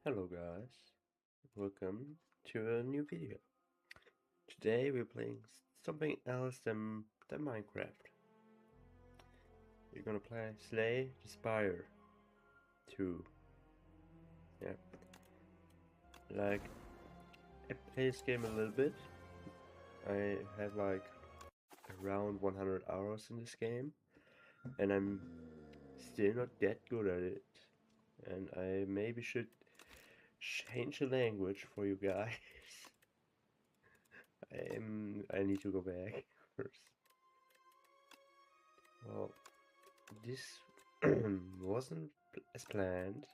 Hello guys, welcome to a new video. Today we're playing something else than Minecraft. We're gonna play Slay the Spire 2. Yeah, like I play this game a little bit. I have like around 100 hours in this game and I'm still not that good at it. And I maybe should change the language for you guys. I need to go back first. Well, this wasn't as planned.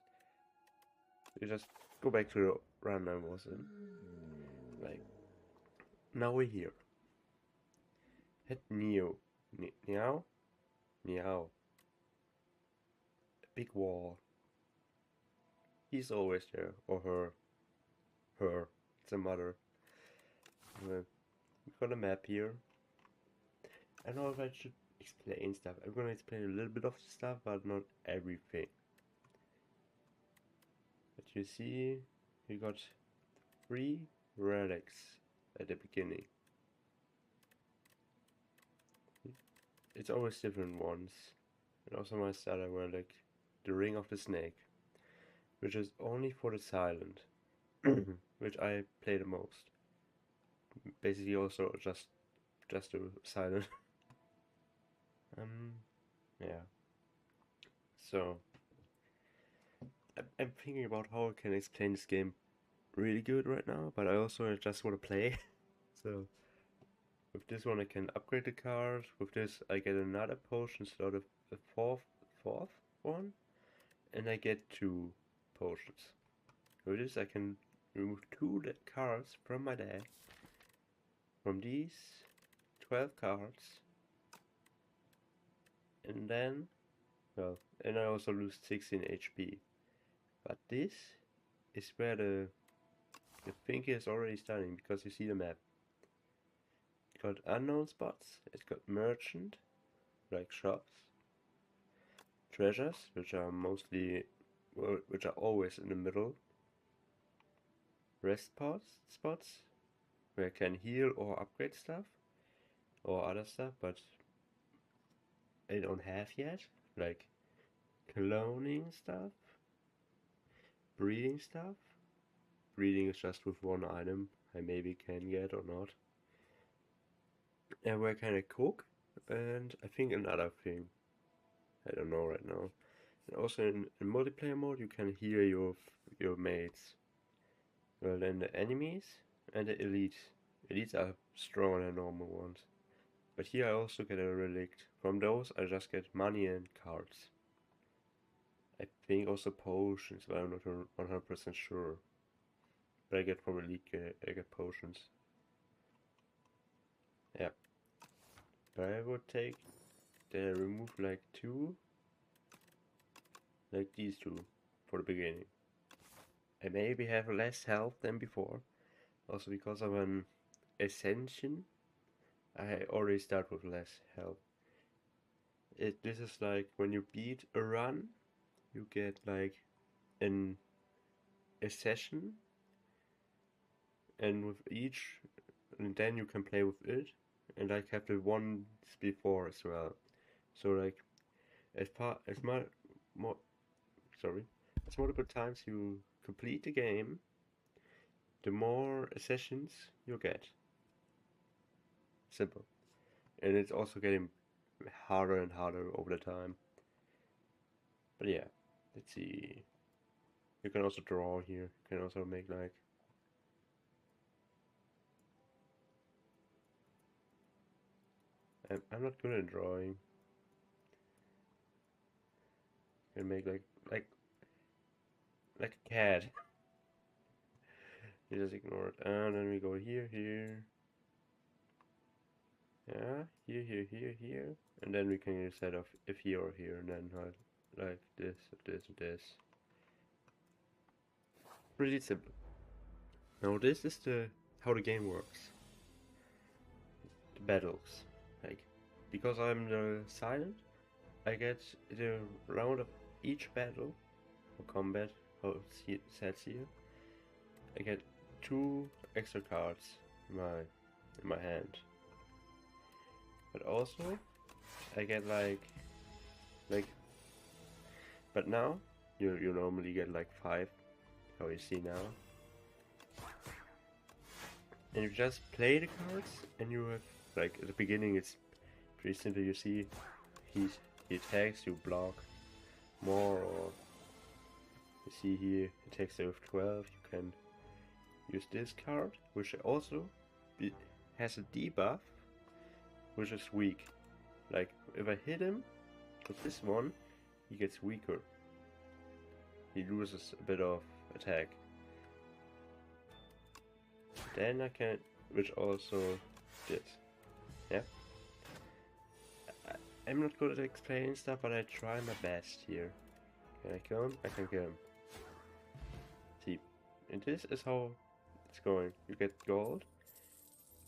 We just go back to the run I was in. Like, now we're here. Hit Neo. Meow? Meow. A big wall. He's always there. Or her. Her. It's a mother. We got a map here. I know if I should explain stuff. I'm gonna explain a little bit of stuff, but not everything. But you see, we got 3 relics at the beginning. It's always different ones. And also my starter relic, the Ring of the Snake, which is only for the silent, which I play the most. Basically also just the silent. Yeah. So I'm thinking about how I can explain this game really good right now, but I also just want to play. So with this one I can upgrade the card. With this I get another potion slot of the fourth one, and I get 2 potions. With this I can remove 2 cards from my deck. From these 12 cards. And then, well, and I also lose 16 HP. But this is where the thing is already starting, because you see the map. It's got unknown spots, it's got merchant, like shops, treasures, which are mostly, well, which are always in the middle, rest spots, where I can heal or upgrade stuff, or other stuff, but I don't have yet, like cloning stuff, breeding stuff. Breeding is just with 1 item I maybe can get or not. And where can I cook? And I think another thing. I don't know right now. And also in multiplayer mode you can heal your mates. Well, then the enemies and the elites. Elites are stronger than normal ones. But here I also get a relic. From those I just get money and cards. I think also potions, but I'm not 100% sure. But I get from elite, I get potions. Yeah. But I would take remove like 2, like these 2, for the beginning. I maybe have less health than before. Also because of an ascension, I already start with less health. This is like when you beat a run, you get like an accession, and with each, and then you can play with it, and like have the ones before as well. So like as far as more sorry, as multiple times you complete the game, the more sessions you get. Simple. And it's also getting harder and harder over the time. But yeah, let's see. You can also draw here. You can also make like... I'm not good at drawing. You can make like a cat. You just ignore it. And then we go here, here. Yeah, here. And then we can set off if here or here, and then like this, this. Pretty simple. Now this is how the game works. The battles. Like, because I'm the silent, I get the round of each battle, or combat, how it says here, I get 2 extra cards in my hand. But also I get like but now you normally get like 5, how you see now. And you just play the cards and you have like at the beginning it's pretty simple. You see he attacks, you block more, or you see here he attacks with 12, you can use this card, which also has a debuff, which is weak. Like if I hit him with this one, he gets weaker. He loses a bit of attack. Then I can, which also this. Yeah. I'm not good at explaining stuff, but I try my best here. Can I kill him? I can kill him. See, and this is how it's going. You get gold.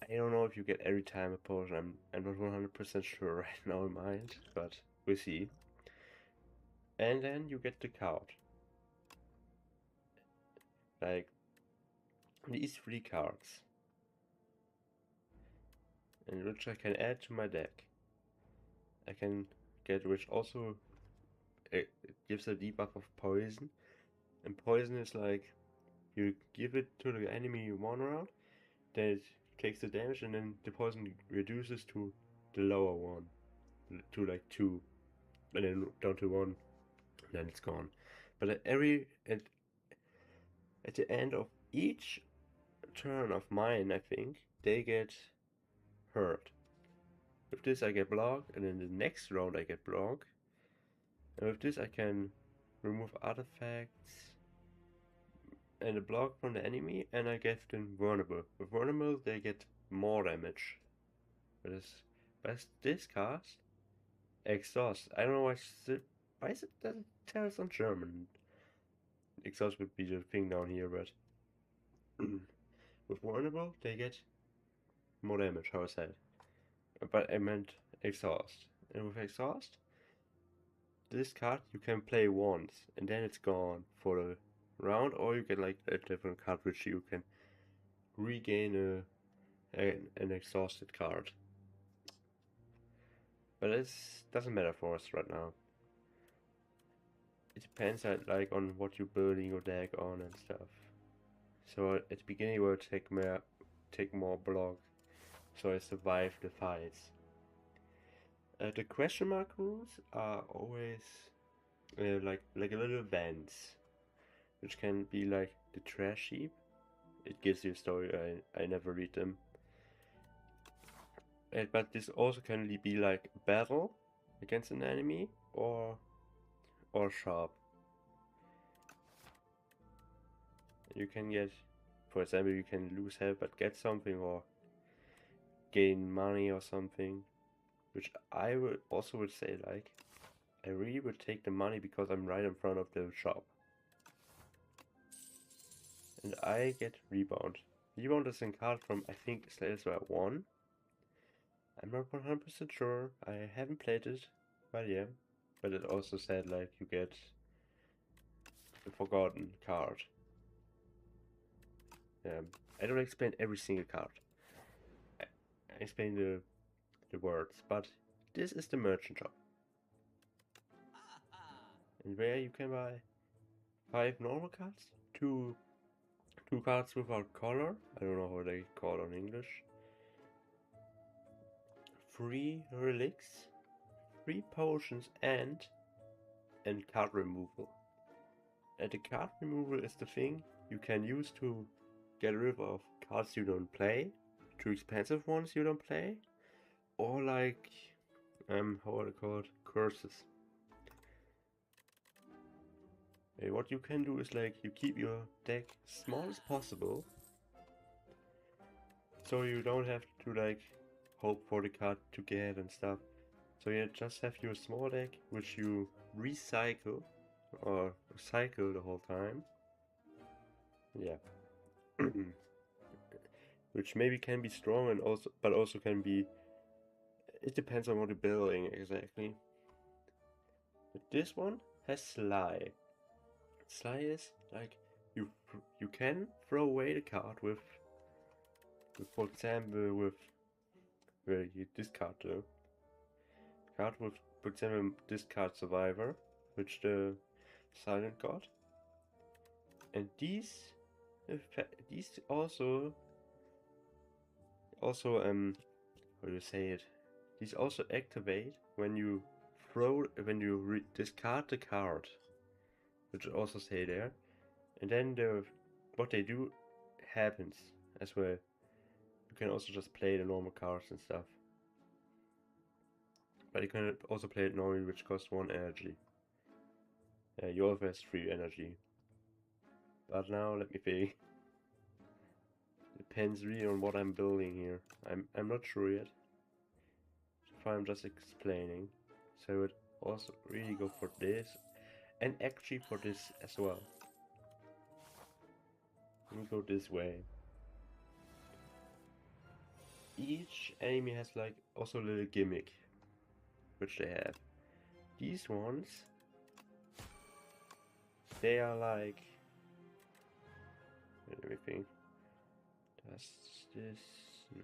I don't know if you get every time a potion. I'm not 100% sure right now in mind, but we'll see. And then you get the card. Like these 3 cards. And which I can add to my deck. I can get, which also it gives a debuff of poison. And poison is like, you give it to the enemy 1 round, then it takes the damage, and then the poison reduces to the lower one, to like 2, and then down to 1, and then it's gone. But at the end of each turn of mine, I think, they get hurt. With this I get blocked, and in the next round I get blocked. And with this I can remove artifacts and a block from the enemy, and I get them vulnerable. With vulnerable they get more damage. But this cast, exhaust. I don't know why is it doesn't tell us on German. Exhaust would be the thing down here, but with vulnerable they get more damage, how I said. But I meant exhaust. And with exhaust, this card you can play once and then it's gone for the round, or you get like a different card which you can regain an exhausted card. But it doesn't matter for us right now. It depends on what you're building your deck on and stuff. So at the beginning we'll take more block, so I survive the fights. The question mark rules are always like a little events, which can be like the trash heap. It gives you a story. I never read them. But this also can be like battle against an enemy or shop. You can get, for example, you can lose health but get something, or gain money or something. Which I would say, like, I really would take the money because I'm right in front of the shop. And I get Rebound. Rebound is a card from, I think, Slay the Spire 1. I'm not 100% sure. I haven't played it, but yeah. But it also said, like, you get the Forgotten card. I don't explain every single card. I explain the words, but this is the merchant shop. And where you can buy 5 normal cards, 2 cards without color, I don't know how they call on English, 3 relics, 3 potions, and card removal. And the card removal is the thing you can use to get rid of cards you don't play, too expensive ones you don't play, or like, how are they called? Curses. And what you can do is like, you keep your deck small as possible, so you don't have to like hope for the card to get and stuff. So you just have your small deck, which you recycle or cycle the whole time. Yeah. Which maybe can be strong and but also can be, it depends on what you're building exactly. But this one has Sly. Sly is Like you can throw away the card with for example with where you discard the card with, for example, discard Survivor, which the silent got, and these also how do you say it? These also activate when you discard the card, which also say there, and then what they do happens as well. You can also just play the normal cards and stuff. But you can also play it normally, which costs 1 energy. You also has 3 energy. But now let me think. Depends really on what I'm building here. I'm not sure yet. So far I'm just explaining. So I would also really go for this. And actually for this as well. Let me go this way. Each enemy has like also a little gimmick. Which they have. These ones, they are like, let me think. Does this?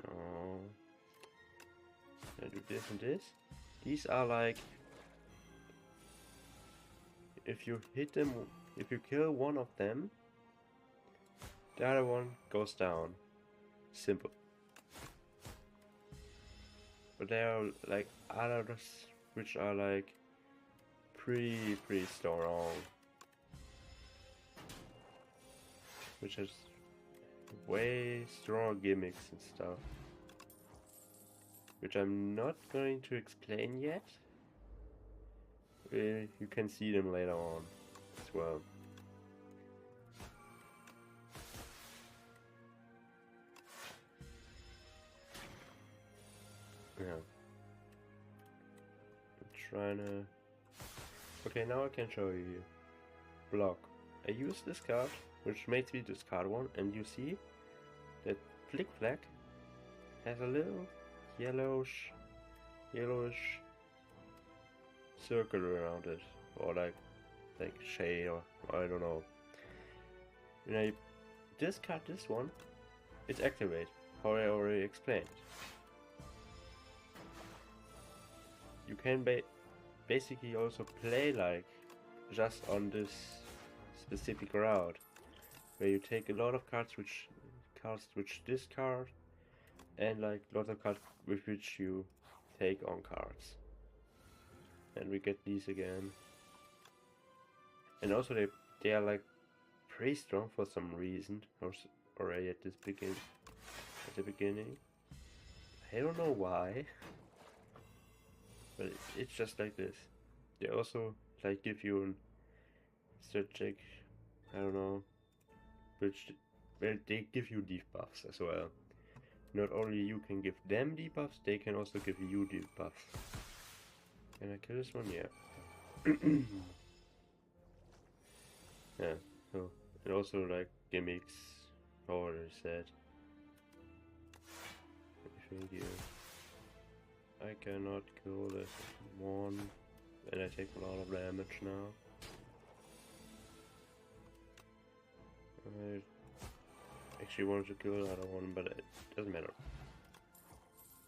No. I do this and this. These are like, if you hit them, if you kill one of them, the other one goes down. Simple. But there are like others which are like pretty strong. Which has way stronger gimmicks and stuff. Which I'm not going to explain yet. You can see them later on as well. Yeah. I'm trying to... Okay, now I can show you. Block. I use this card, which makes me discard one, and you see that Flick Flag has a little yellowish circle around it, or like shade, or I don't know. When I discard this one, it's activate, how I already explained. You can basically also play like just on this specific route, where you take a lot of cards which discard, and like lots of cards with which you take on cards. And we get these again. And also they are like pretty strong for some reason, already at the beginning. I don't know why, but it's just like this. They also like give you a strategic, I don't know, well, they give you debuffs as well. Not only you can give them debuffs, they can also give you debuffs. Can I kill this one? Yeah. Yeah, so, and also like gimmicks, I already said. Thank you. I cannot kill this one, and I take a lot of damage now. I actually wanted to kill the other one, but it doesn't matter.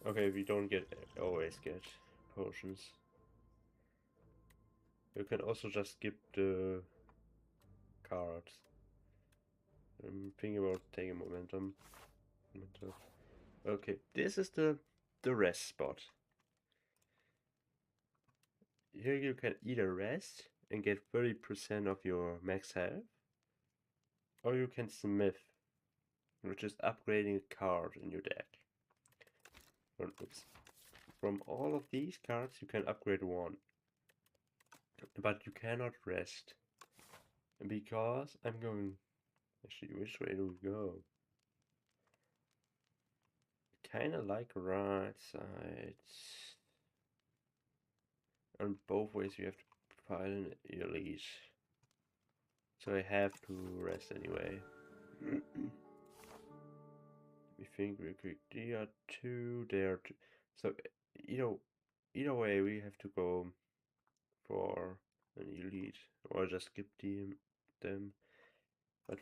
Okay, we don't always get potions. You can also just skip the cards. I'm thinking about taking momentum. Okay, this is the rest spot. Here you can either rest and get 30% of your max health, or you can smith, which is upgrading a card in your deck. Oops. From all of these cards you can upgrade one, but you cannot rest, because I'm going... Actually, which way do we go? Kinda like right sides. On both ways you have to fight an elite. So I have to rest anyway. We think real quick. There are two, there are two. So either way we have to go for an elite, or just skip them. but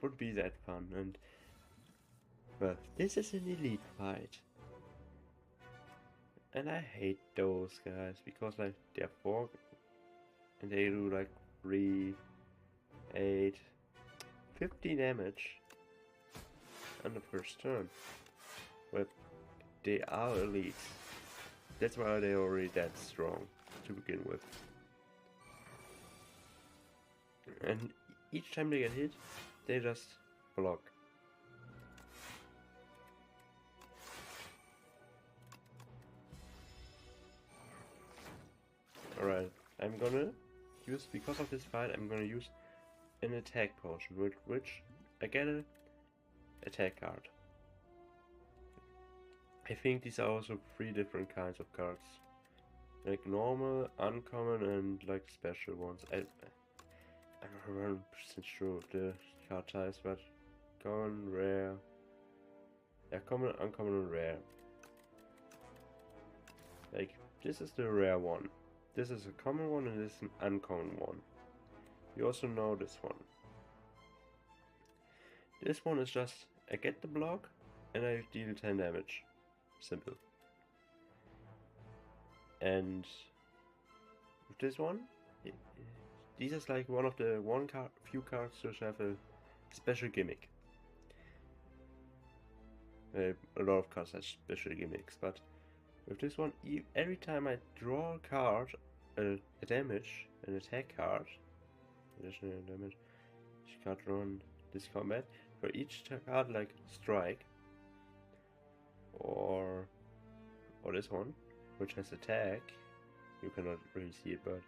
would be that fun. And well, this is an elite fight, and I hate those guys because like they're 4 and they do like 3, 8, 50 damage on the first turn. But they are elites. That's why they're already that strong to begin with. And each time they get hit, they just block. Alright, I'm gonna use, because of this fight, I'm gonna use an attack potion, with which I get an attack card. I think these are also 3 different kinds of cards. Like normal, uncommon, and like special ones. I'm not 100% sure of the card types, but common, rare. Yeah, common, uncommon, and rare. Like, this is the rare one. This is a common one, and this is an uncommon one. You also know this one. This one is just, I get the block, and I deal 10 damage. Simple. And with this one, this is like one of the few cards which have a special gimmick. A lot of cards have special gimmicks, but with this one, every time I draw a card, a damage, an attack card, additional damage, each card drawn this combat, for each card like strike, or this one, which has attack, you cannot really see it, but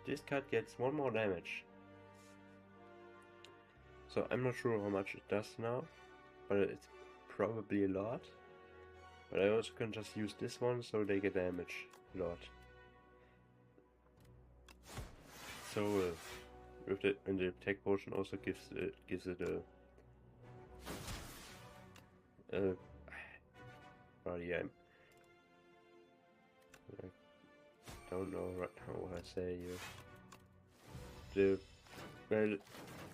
this card gets 1 more damage. So I'm not sure how much it does now, but it's probably a lot. But I also can just use this one so they get damage a lot. So with the, and the attack potion also gives it a yeah, I don't know right now what I say here. The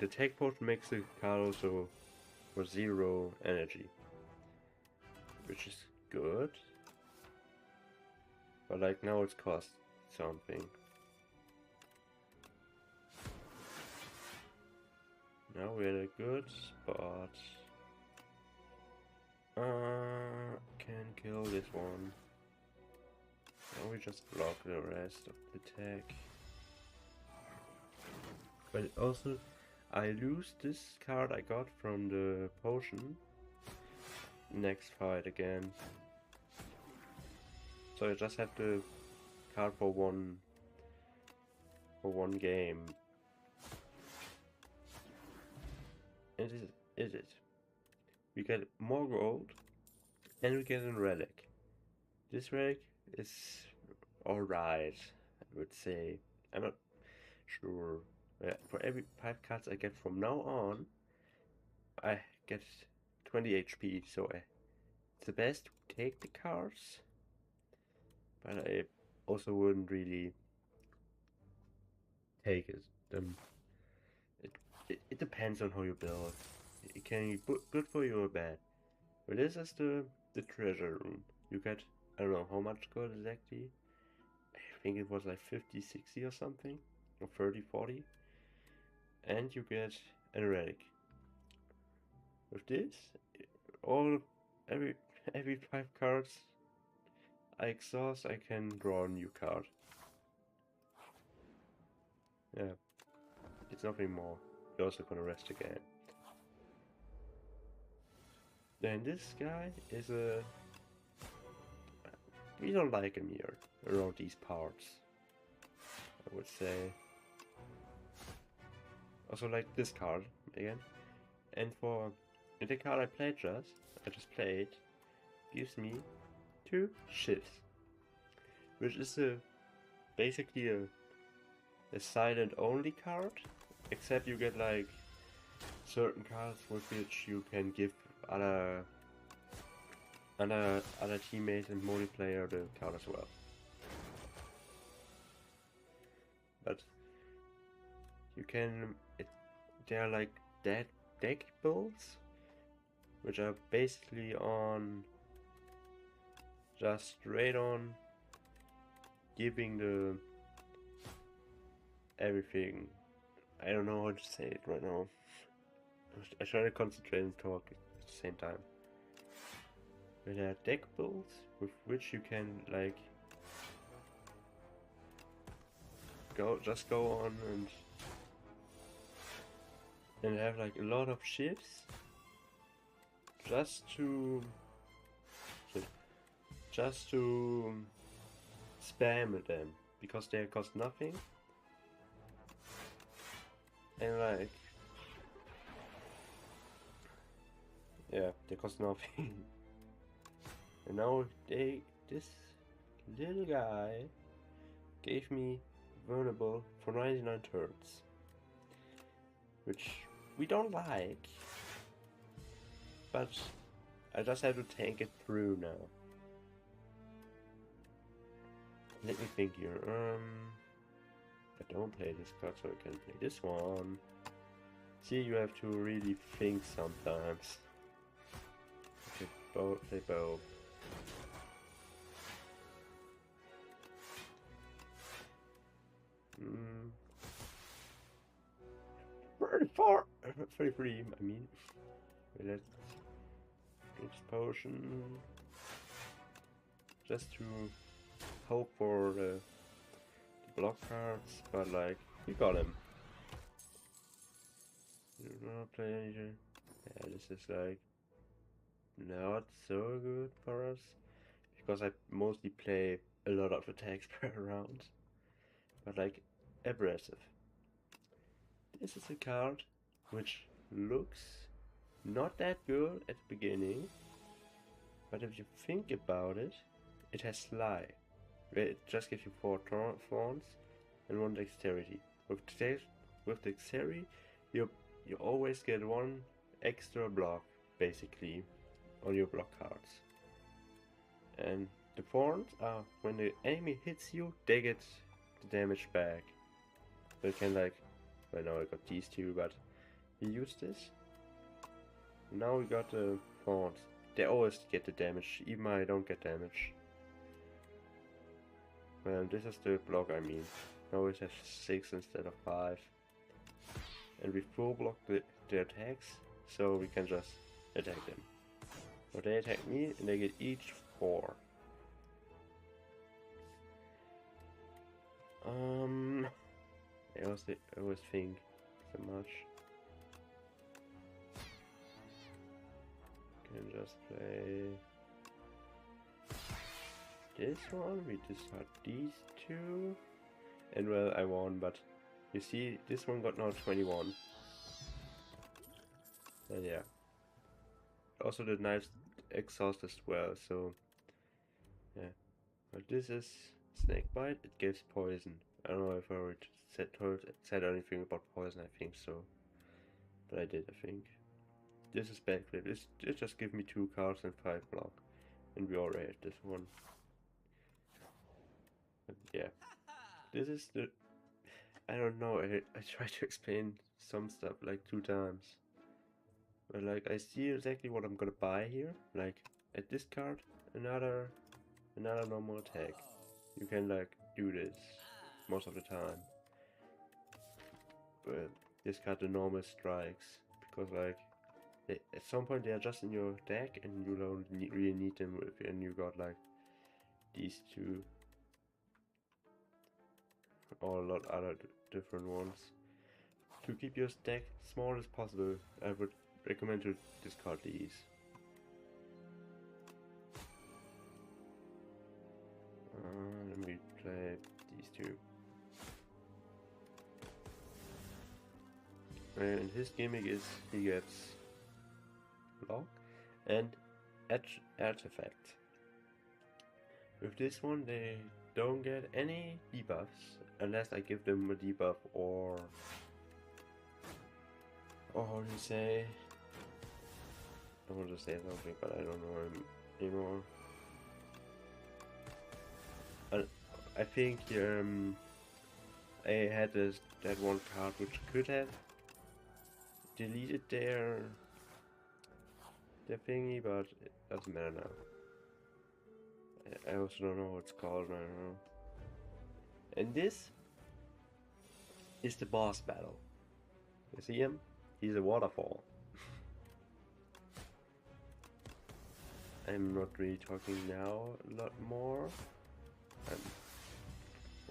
attack potion makes the card also for 0 energy, which is good. But like now it's cost something. Now we're at a good spot. Can kill this one. Now we just block the rest of the attack. But also, I lose this card I got from the potion next fight again. So I just have the card for one game. And this is it. We get more gold, and we get a relic. This relic is alright, I would say. I'm not sure. For every 5 cards I get from now on, I get 20 HP, so it's the best to take the cards. But I also wouldn't really take it. It depends on how you build. It can be good for you or bad. But this is the treasure room. You get, I don't know how much gold exactly. I think it was like 50, 60 or something. Or 30, 40. And you get a relic. With this, every 5 cards I exhaust, I can draw a new card. Yeah. It's nothing more. You're also gonna rest again. Then this guy is a... We don't like him here, around these parts, I would say. Also like this card, again. And the card I just played, gives me 2 shifts. Which is basically a silent only card. Except you get like certain cards with which you can give other teammates and multiplayer the card as well. But you can, there are like deck builds, which are basically on just straight on giving the everything. I don't know how to say it right now. I try to concentrate and talk at the same time. But there are deck builds with which you can like just go on and have like a lot of ships just to spam at them because they cost nothing and like yeah, they cost nothing. And now this little guy gave me vulnerable for 99 turns, which we don't like, but I just have to tank it through now. Let me think here. I don't play this card, so I can play this one. See, you have to really think sometimes. Okay, play both. Mm. 34! 33, I mean. Let's get this potion. Just to hope for the block cards, but like, we got him. You don't play anything. Yeah, this is like not so good for us because I mostly play a lot of attacks per round, but like abrasive. This is a card which looks not that good at the beginning, but if you think about it, it has Sly. It just gives you 4 thorns and 1 dexterity. With dexterity, you always get 1 extra block, basically, on your block cards. And the thorns are, when the enemy hits you, they get the damage back. So you can like, well now I got these two, but we use this. Now we got the thorns. They always get the damage, even I don't get damage. And this is the block I mean. Now it has 6 instead of 5. And we full block the attacks, so we can just attack them. So they attack me and they get each 4. I always think so much. Can just play this one, we discard these 2, and well, I won, but you see, this one got now 21. And yeah. Also the knives exhaust as well, so yeah. But this is snake bite, it gives poison. I don't know if I already said anything about poison, I think so. But I did, I think. This is backflip, it just gives me 2 cards and 5 block. And we already had this one. But yeah. This is the... I don't know, I tried to explain some stuff like 2 times. But like, I see exactly what I'm gonna buy here. Like, at this card, another normal attack. You can like, do this most of the time. But this card, the normal strikes. Because like, at some point they are just in your deck and you don't really need them and you got like, these 2. Or a lot other different ones. To keep your deck small as possible, I would recommend to discard these. Let me play these 2. And his gimmick is he gets block and artifact. With this one they don't get any debuffs unless I give them a debuff or how do you say? I want to say something but I don't know anymore. I think I had that one card which could have deleted their thingy, but it doesn't matter now. I also don't know what it's called, I don't know. And this is the boss battle. You see him? He's a waterfall. I'm not really talking now a lot more.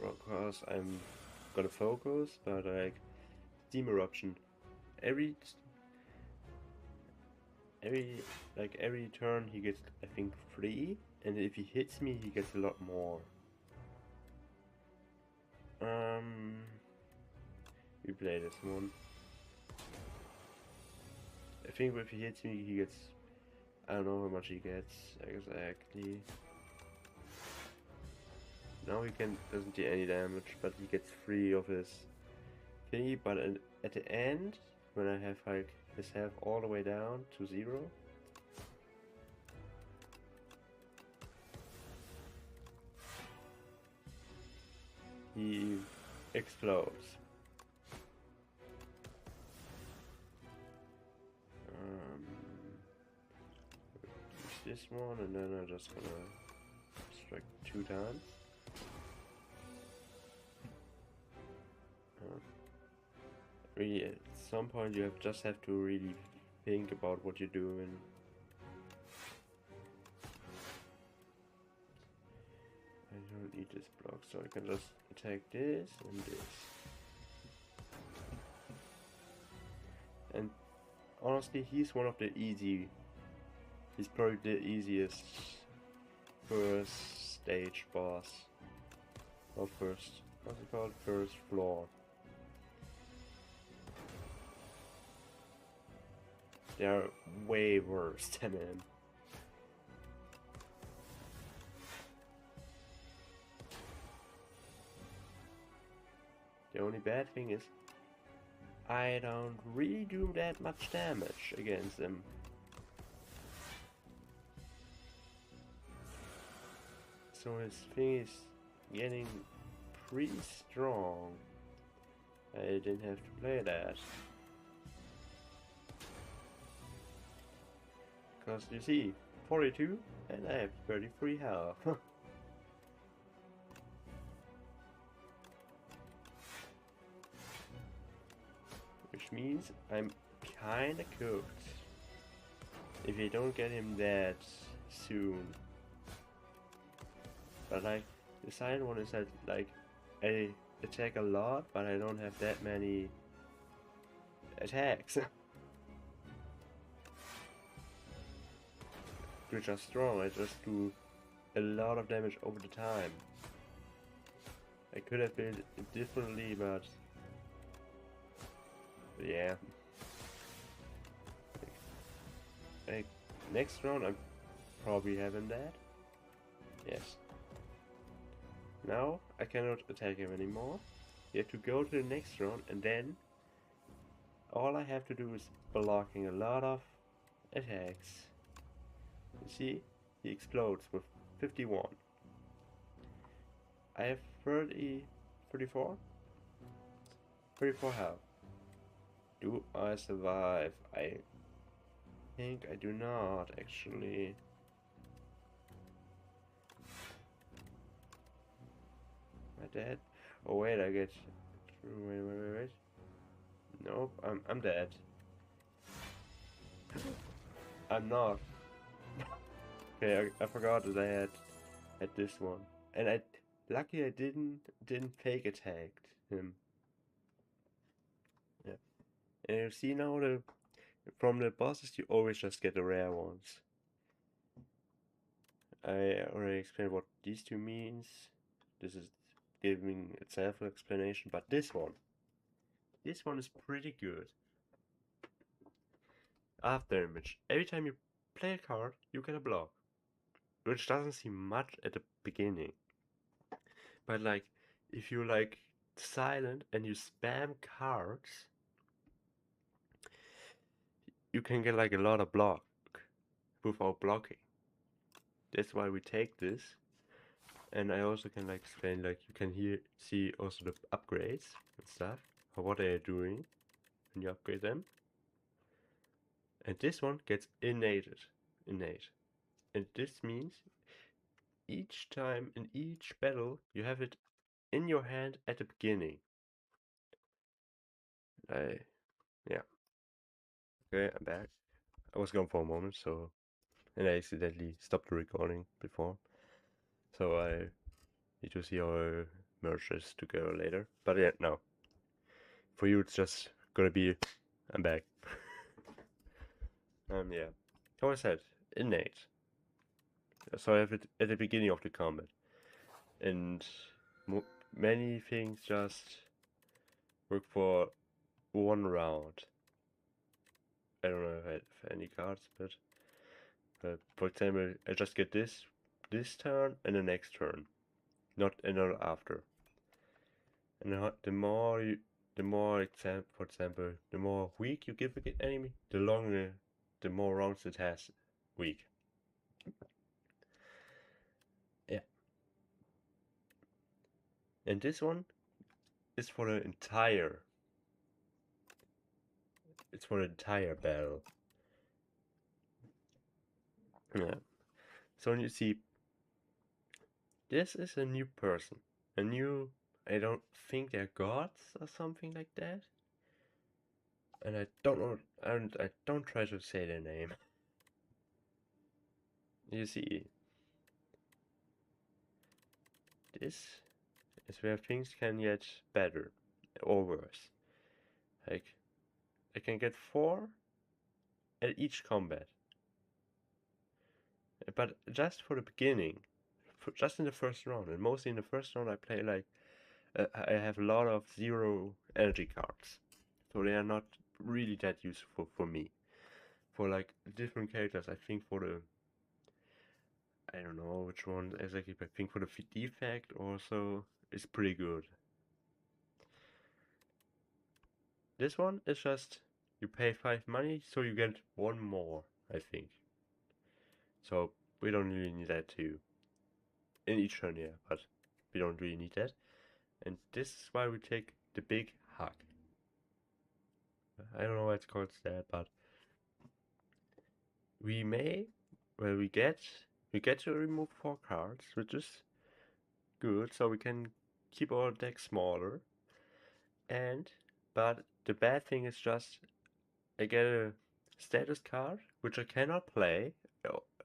Because I'm gonna focus, but like steam eruption. Every turn he gets, I think, 3, and if he hits me he gets a lot more. We play this one. I think if he hits me he gets, I don't know how much he gets exactly. Now he doesn't do any damage, but he gets 3 of his thingy, but at the end, when I have like his health all the way down to 0, he explodes. Use this one, and then I'm just gonna strike 2 times. Really, at some point you just have to really think about what you're doing. I don't need this block, so I can just attack this and this. And honestly, he's one of the easy. He's probably the easiest first stage boss. Or first, what's it called? First floor. They are way worse than him. The only bad thing is I don't really do that much damage against him. So his thing is getting pretty strong. I didn't have to play that. Because you see, 42 and I have 33 health. Which means I'm kinda cooked if you don't get him that soon. But like, the side one is that like, I attack a lot, but I don't have that many attacks. Which are strong, I just do a lot of damage over the time. I could have built it differently, but yeah. Like, next round I'm probably having that. Yes. Now I cannot attack him anymore. You have to go to the next round, and then all I have to do is blocking a lot of attacks. You see, he explodes with 51. I have 34 health. Do I survive? I think I do not, actually. Am I dead? Oh wait, I get... Wait. Nope, I'm dead. I'm not. Okay, I forgot that I had this one, and lucky I didn't fake attack him. Yeah, and you see now from the bosses you always just get the rare ones. I already explained what these two means. This is giving itself an explanation, but this one is pretty good. After image, every time you play a card, you get a block, which doesn't seem much at the beginning. But like, if you like silent and you spam cards, you can get like a lot of block without blocking. That's why we take this. And I also can like explain, like you can see also the upgrades and stuff, or what they are doing when you upgrade them. And this one gets innate. And this means each time in each battle you have it in your hand at the beginning. Yeah. Okay, I'm back. I was gone for a moment, and I accidentally stopped the recording before. So I need to see how I merge this together later. But yeah, no. For you it's just gonna be I'm back. Yeah. How I said, innate. So I have it at the beginning of the combat. And many things just work for one round. I don't know if I have any cards, but for example, I just get this turn and the next turn, not another after. And the more for example, the more weak you give an enemy, the more rounds it has weak. Yeah. And this one is for the entire. It's for the entire battle. Yeah. So when you see, this is a new person. I don't think they're gods or something like that. And I don't know, I don't try to say their name. You see, this is where things can get better or worse. Like, I can get 4 at each combat. But just for the beginning, just in the first round, and mostly in the first round I play like, I have a lot of 0 energy cards. So they are not really that useful for me. For like different characters, I think for the, I don't know which one exactly, but I think for the defect also is pretty good. This one is just, you pay 5 money, so you get 1 more, I think. So we don't really need that too. In each turn, yeah, but we don't really need that. And this is why we take the big hug. I don't know why it's called that, but we may, well, we get to remove 4 cards, which is good, so we can keep our deck smaller. But the bad thing is just, I get a status card, which I cannot play.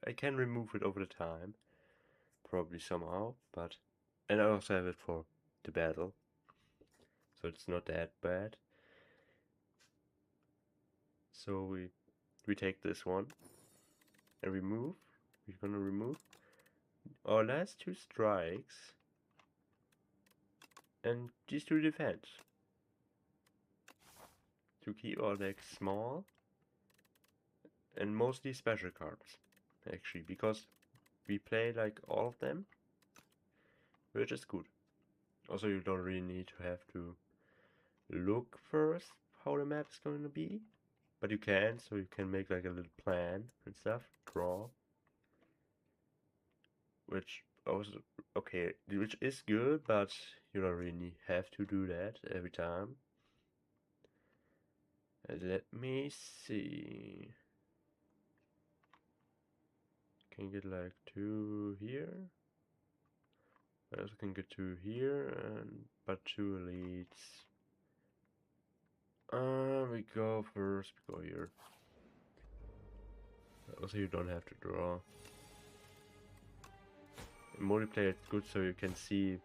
I can remove it over the time, probably somehow, and I also have it for the battle, so it's not that bad. So we take this one and remove. We're gonna remove our last 2 strikes and these 2 defense to keep our deck small and mostly special cards, actually, because we play like all of them, which is good. Also, you don't really need to have to look first how the map is going to be, but you can, so you can make like a little plan and stuff, draw, which also, okay, which is good, but you don't really have to do that every time. Let me see. Can get like 2 here. I also can get 2 here, but 2 elites. We go first, we go here. Also, you don't have to draw. In multiplayer it's good so you can see,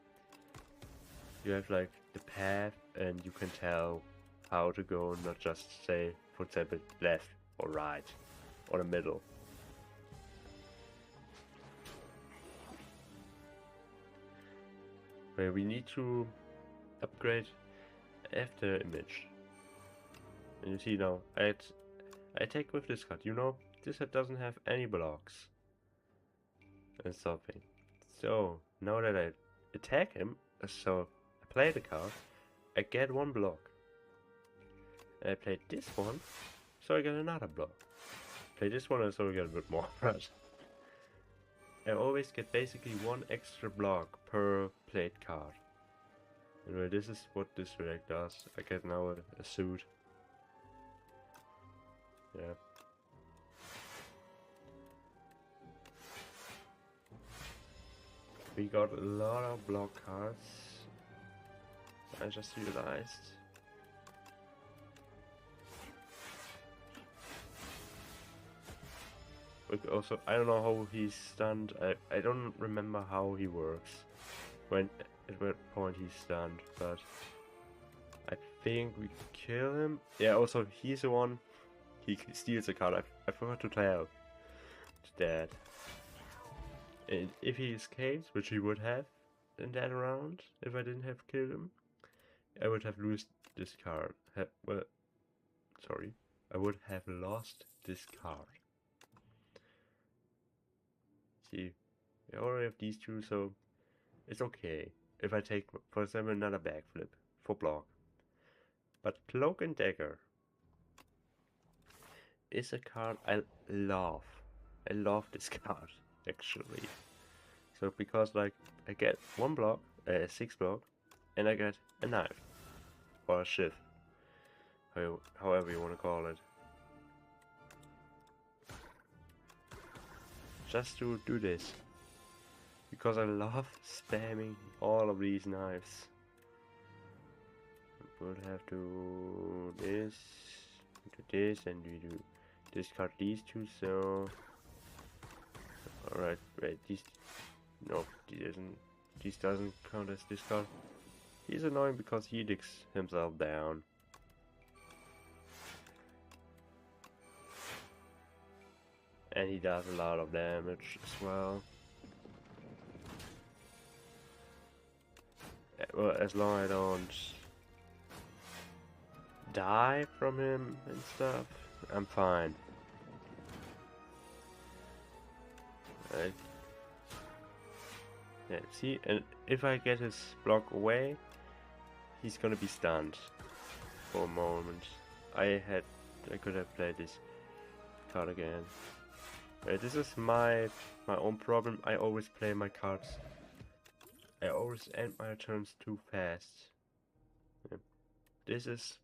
you have like the path and you can tell how to go, not just say, for example, left or right or the middle. Where we need to upgrade after image. And you see now, I attack with this card. You know, this card doesn't have any blocks and something. So now that I attack him, so I play the card, I get 1 block. And I play this one, so I get another block. Play this one, so I get a bit more. But I always get basically 1 extra block per played card. Anyway, this is what this relic does. I get now a suit. Yeah. We got a lot of block cards. I just realized. But also, I don't know how he's stunned. I don't remember how he works. When at what point he's stunned, but I think we kill him. Yeah, also he's the one. He steals a card. I forgot to tell that. And if he escapes, which he would have in that round, if I didn't have killed him, I would have lost this card. Well, sorry, I would have lost this card. See, I already have these two, so it's okay if I take, for example, another backflip for block. But Cloak and Dagger is a card I love. I love this card, actually. So because like I get 1 block, 6 block, and I get a knife or a shiv, however you want to call it. Just to do this, because I love spamming all of these knives. We'll have to do this, and we do discard these two. So, alright, wait, no, this doesn't count as discard. He's annoying because he digs himself down. And he does a lot of damage as well. Well, as long as I don't die from him and stuff, I'm fine. Right. Yeah, see, and if I get his block away, he's gonna be stunned for a moment. I could have played this card again. This is my own problem. I always play my cards. I always end my turns too fast. Yeah. This is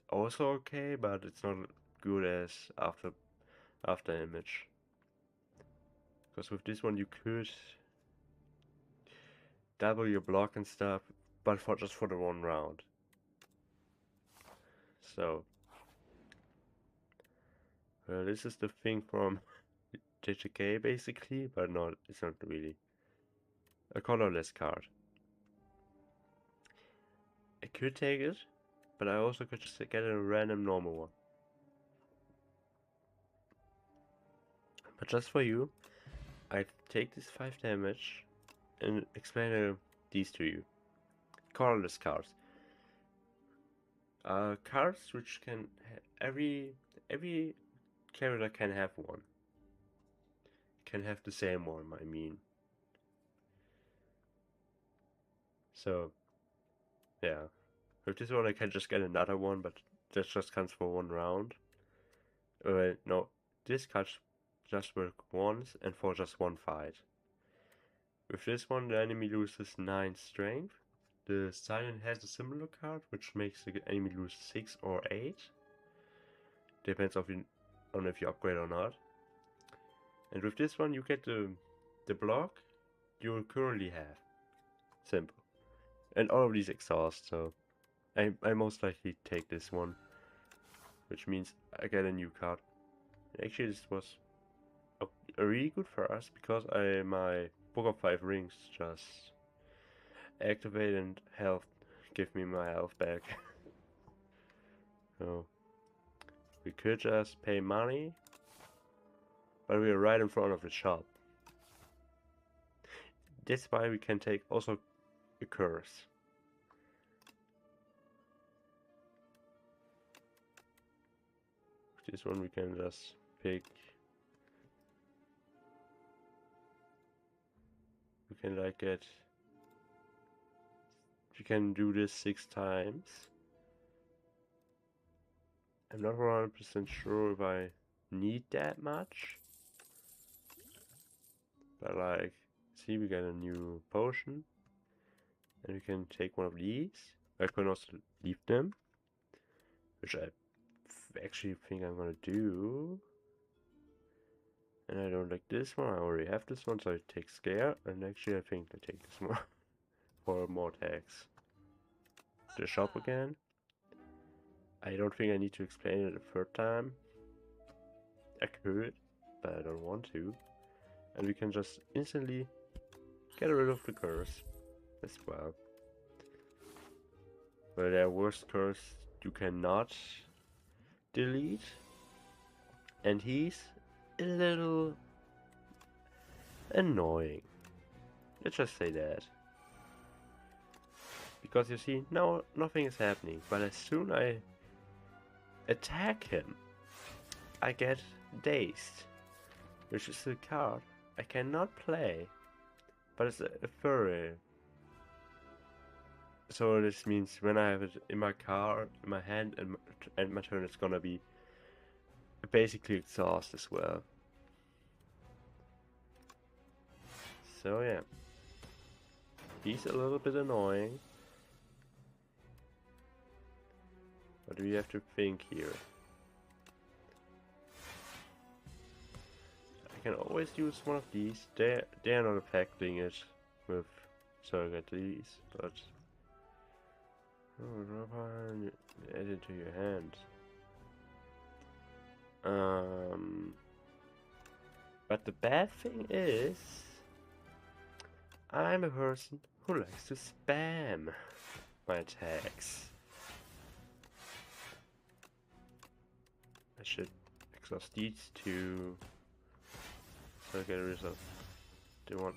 also okay, but it's not good as after image. Because with this one you could double your block and stuff, but just for the 1 round. So, well, this is the thing from JJK basically, but it's not really a colorless card. I could take it, but I also could just get a random normal one. But just for you, I take this 5 damage and explain these to you. Colorless cards. Cards which can every character can have one. Can have the same one, I mean. So, yeah. With this one I can just get another one, but that just counts for 1 round. No, this card just works once and for just 1 fight. With this one the enemy loses 9 strength. The Silent has a similar card which makes the enemy lose 6 or 8. Depends on if you upgrade or not. And with this one you get the block you currently have. Simple. And all of these exhaust, so I most likely take this one. Which means I get a new card. Actually this was really good for us because my Book of 5 Rings just activate and give me my health back. So we could just pay money, but we are right in front of the shop. That's why we can take also a curse. This one we can just pick. We can like get. We can do this 6 times. I'm not 100% sure if I need that much. But like, see, we get a new potion. And we can take one of these. I can also leave them. Which I actually think I'm gonna do. And I don't like this one. I already have this one, so I take Scare. And actually, I think I take this one for more attacks. The shop again. I don't think I need to explain it a third time. I could, but I don't want to. And we can just instantly get rid of the curse as well. But their worst curse you cannot delete. And he's a little annoying. Let's just say that. Because you see, now nothing is happening. But as soon as I attack him, I get dazed. Which is a card I cannot play. But it's a furry. So this means when I have it in my card, in my hand, and my turn, it's gonna be basically exhaust as well. So yeah, he's a little bit annoying. What do we have to think here? I can always use one of these. They're not affecting it with surrogate these, but add it to your hand. But the bad thing is, I'm a person who likes to spam my attacks. I should exhaust these two so I get rid of the one.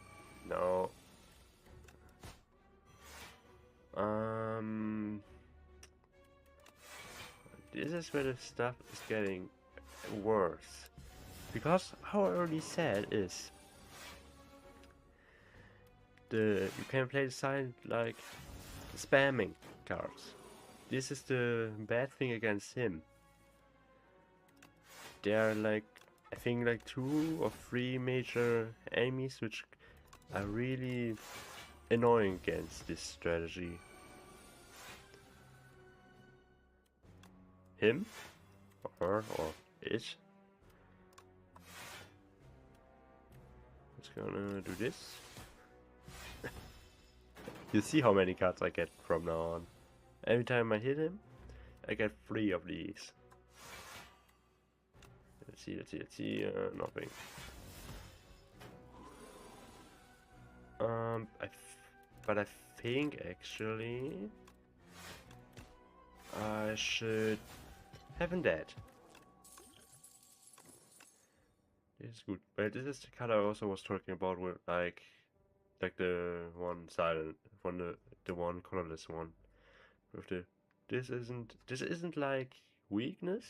No. This is where the stuff is getting worse. Because how I already said is you can play the side like spamming cards. This is the bad thing against him. There are like I think like 2 or 3 major enemies which are really annoying against this strategy. Him or her or it. It's gonna do this. You see how many cards I get from now on. Every time I hit him, I get 3 of these. Let's see, nothing. But I think actually I should have him dead. This is good. But this is the card I also was talking about with like the one silent one, the one colorless one. With the this isn't like weakness.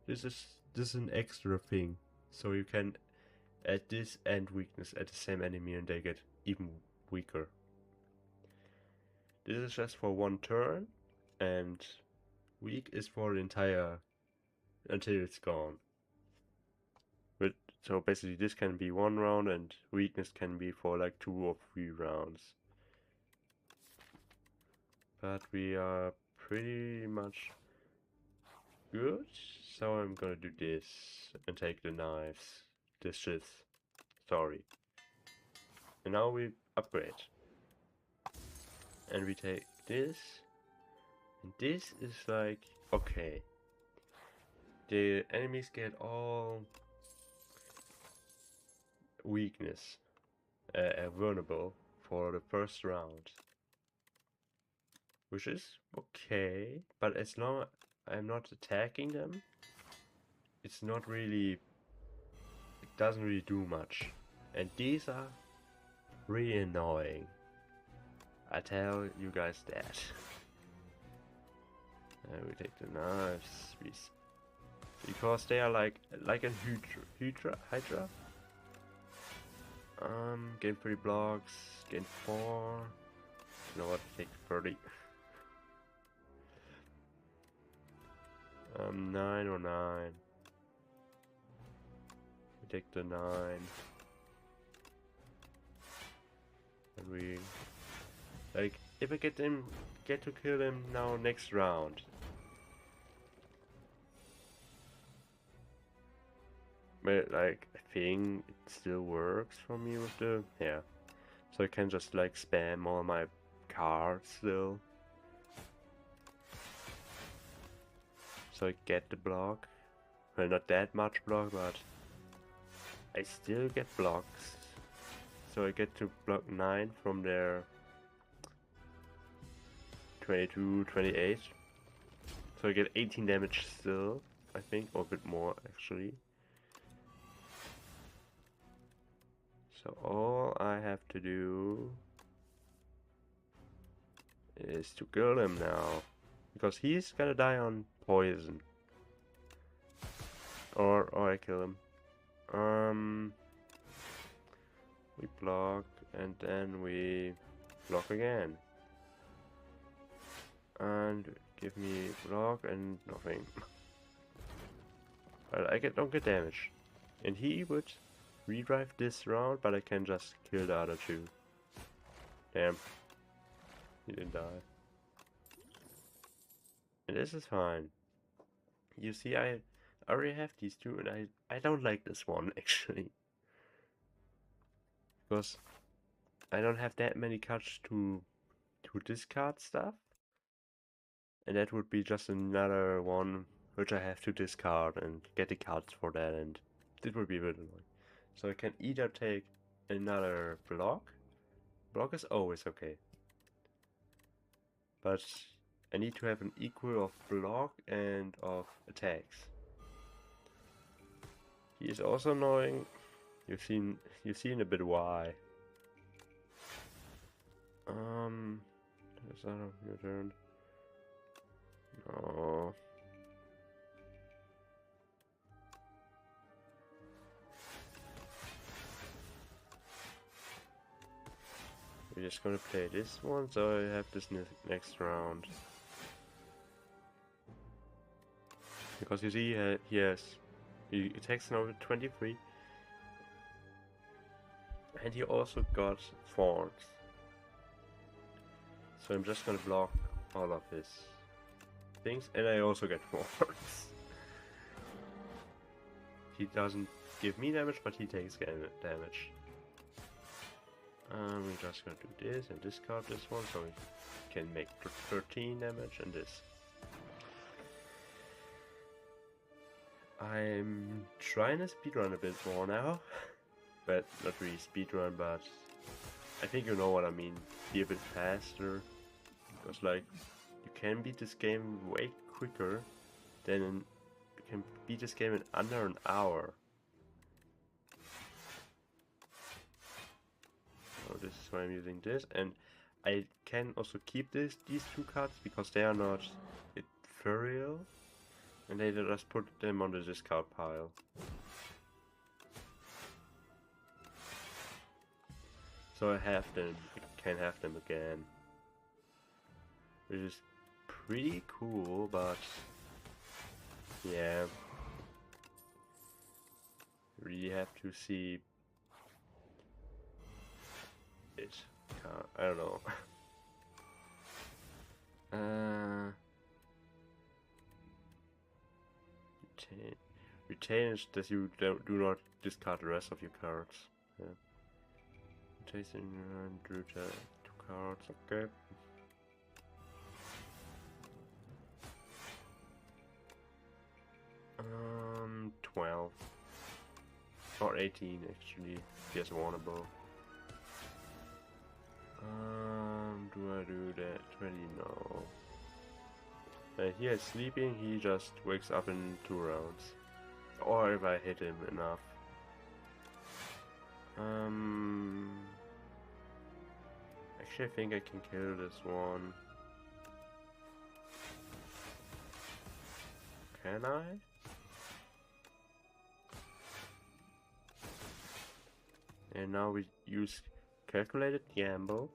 This is an extra thing. So you can add this and weakness at the same enemy and they get even weaker. This is just for one turn, and weak is for the entire until it's gone. But so basically this can be 1 round and weakness can be for like 2 or 3 rounds. But we are pretty much good, so I'm gonna do this and take the knives. This is sorry. And now we upgrade. And we take this. And this is like okay. The enemies get all weakness vulnerable for the first round. Which is okay, but as long as I'm not attacking them, it's not really, it doesn't really do much. And these are really annoying. I tell you guys that. And we take the knives, because they are like a hydra. Gain 3 blocks, gain 4. You know what? Take 30. 9 or 9. We take the 9. And we like if I get to kill him now next round. But like, I think it still works for me with the, yeah. So I can just like spam all my cards still. So I get the block. Well, not that much block, but I still get blocks. So I get to block 9 from their 22, 28. So I get 18 damage still, I think, or a bit more actually. So all I have to do is to kill him now. Because he's gonna die on poison. Or I kill him. We block and then we block again. And give me block and nothing. But I don't get damage. And he would redrive this round, but I can just kill the other two. Damn. He didn't die. And this is fine. You see, I already have these two, and I don't like this one, actually. Because I don't have that many cards to discard stuff. And that would be just another one which I have to discard and get the cards for that, and it would be a bit annoying. So I can either take another block. Block is always okay. But I need to have an equal of block and of attacks. He is also annoying. You've seen a bit why. Is that your turn? No. We're just gonna play this one, so I have this next round. Because you see, he attacks now with 23. And he also got thorns. So I'm just gonna block all of his things, and I also get thorns. He doesn't give me damage, but he takes damage. We're just gonna do this and discard this one, so we can make 13 damage and this. I'm trying to speedrun a bit more now, but not really speedrun, but I think you know what I mean. Be a bit faster, because like you can beat this game way quicker than you can beat this game in under an hour. So this is why I'm using this, and I can also keep these two cards because they are not ethereal, and they just put them on the discard pile. So I have them, I can have them again, which is pretty cool, but yeah, really have to see it. I don't know. Retain is that you do not discard the rest of your cards. Yeah. Chasing and drew 2 cards, okay. Um, 12 or 18 actually. He has one above. Do I do that? 20? No. He is sleeping. He just wakes up in 2 rounds, or if I hit him enough. Actually, I think I can kill this one. Can I? And now we use calculated gamble,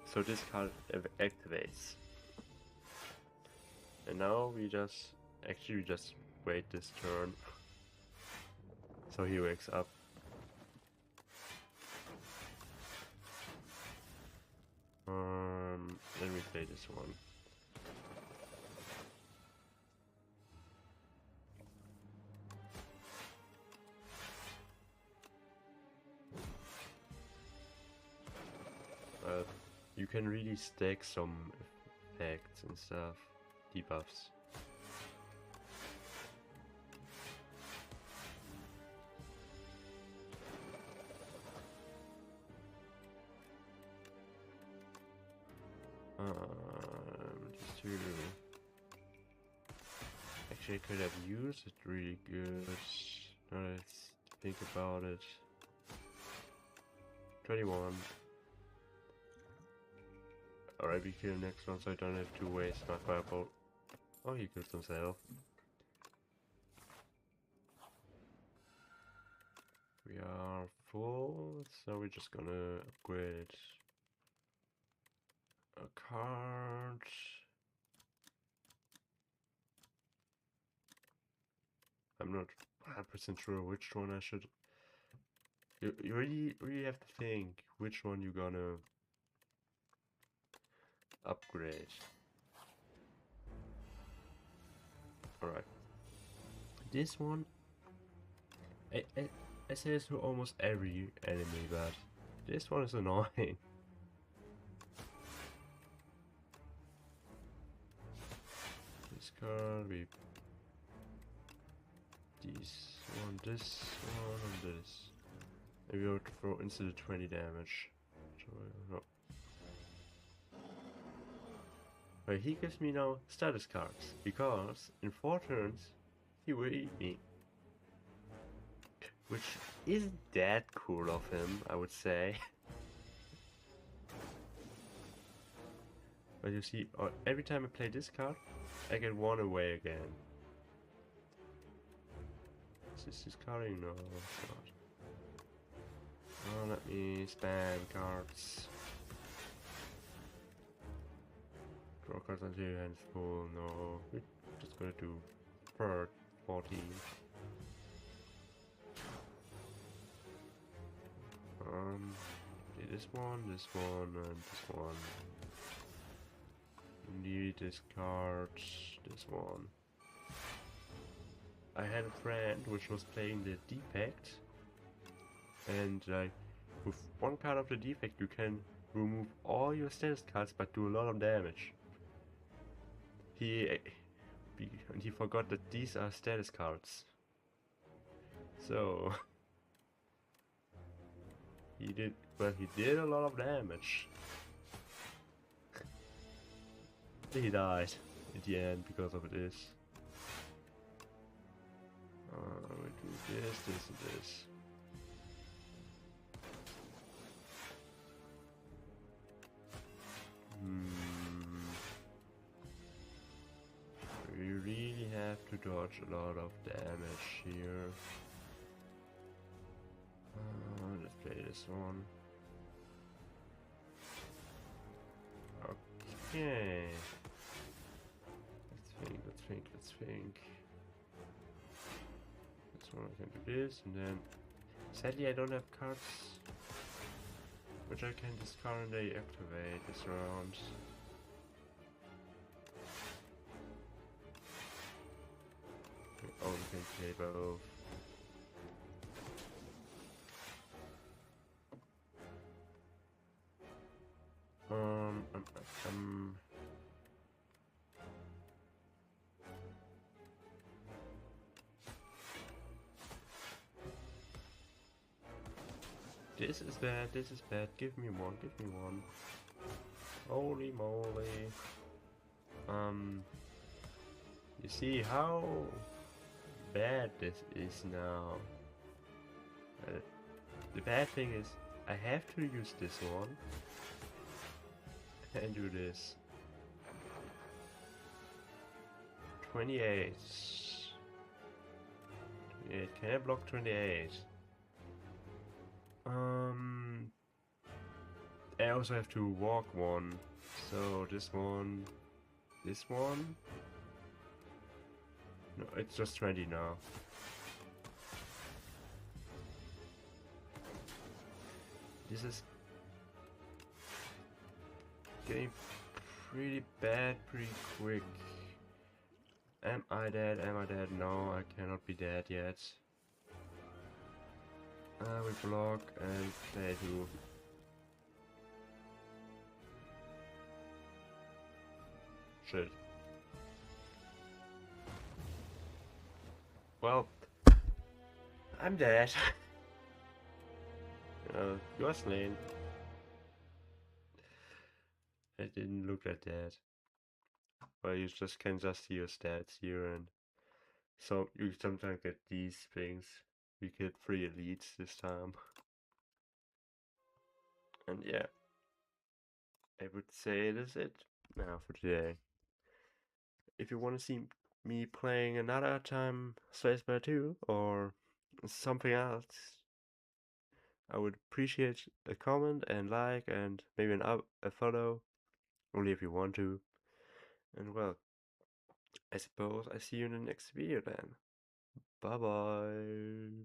so this card activates. And now we just wait this turn, so he wakes up. Then we play this one. you can really stack some effects and stuff, debuffs. These two. Actually, I could have used it really good. Now let's think about it. 21. Alright, we kill the next one, so I don't have to waste my fireball. Oh, he kills himself. We are full, so we're just gonna upgrade a card. I'm not 100% sure which one I should. You really have to think which one you're gonna upgrade. Alright. This one, I say this to almost every enemy, but this one is annoying. This card, we this one, and this. Maybe I would throw instead of 20 damage. No. But he gives me now status cards, because in 4 turns he will eat me. Which isn't that cool of him, I would say. But you see, every time I play this card, I get 1 away again. Is this discarding? No, it's not. Oh, let me spam cards. Draw cards until your hand's full. No, we're just gonna do per 14. This one, and this one. Need this card, this one. I had a friend which was playing the defect, and with 1 card of the defect you can remove all your status cards but do a lot of damage. He forgot that these are status cards. So he did a lot of damage. He died at the end because of this. We do this, and this. We really have to dodge a lot of damage here. Let's play this one. Okay. Let's think. This one I can do this, and then sadly I don't have cards which I can discard and they activate this round. Oh, we can play both. This is bad, give me one. Holy moly. You see how bad this is now. The bad thing is I have to use this one and do this. 28. Can I block 28? I also have to walk 1. So this one. No, it's just 20 now. This is getting pretty bad pretty quick. Am I dead? No, I cannot be dead yet. We block and play 2. Shit. Well, I'm dead. You're slain. I didn't look at that. Well, you just can just see your stats here, and so you sometimes get these things. We get 3 elites this time. And yeah, I would say that's it now for today. If you want to see me playing another time Slay the Spire 2 or something else, I would appreciate a comment and like and maybe a follow, only if you want to. And well, I suppose I see you in the next video then. Bye bye.